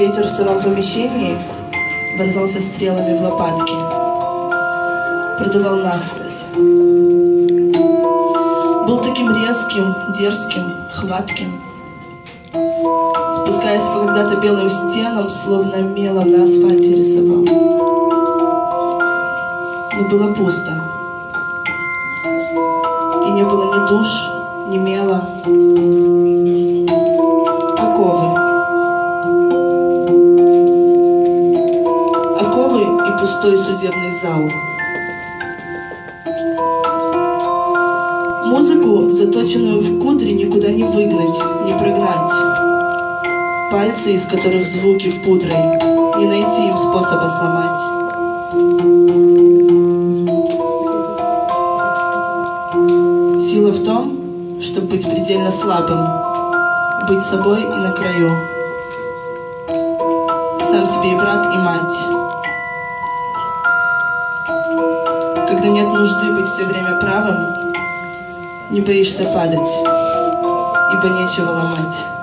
Ветер в сыром помещении вонзался стрелами в лопатки, продувал насквозь. Был таким резким, дерзким, хватким, спускаясь по когда-то белым стенам, словно мелом на асфальте рисовал. Но было пусто, и не было ни душ, ни мела, оковы и пустой судебный зал. Музыку, заточенную в кудри, никуда не выгнать, не прогнать. Пальцы, из которых звуки пудрой, не найти им способа сломать. Сила в том, чтобы быть предельно слабым, быть собой и на краю. Сам себе и брат, и мать. Когда нет нужды быть все время правым, не боишься падать, ибо нечего ломать.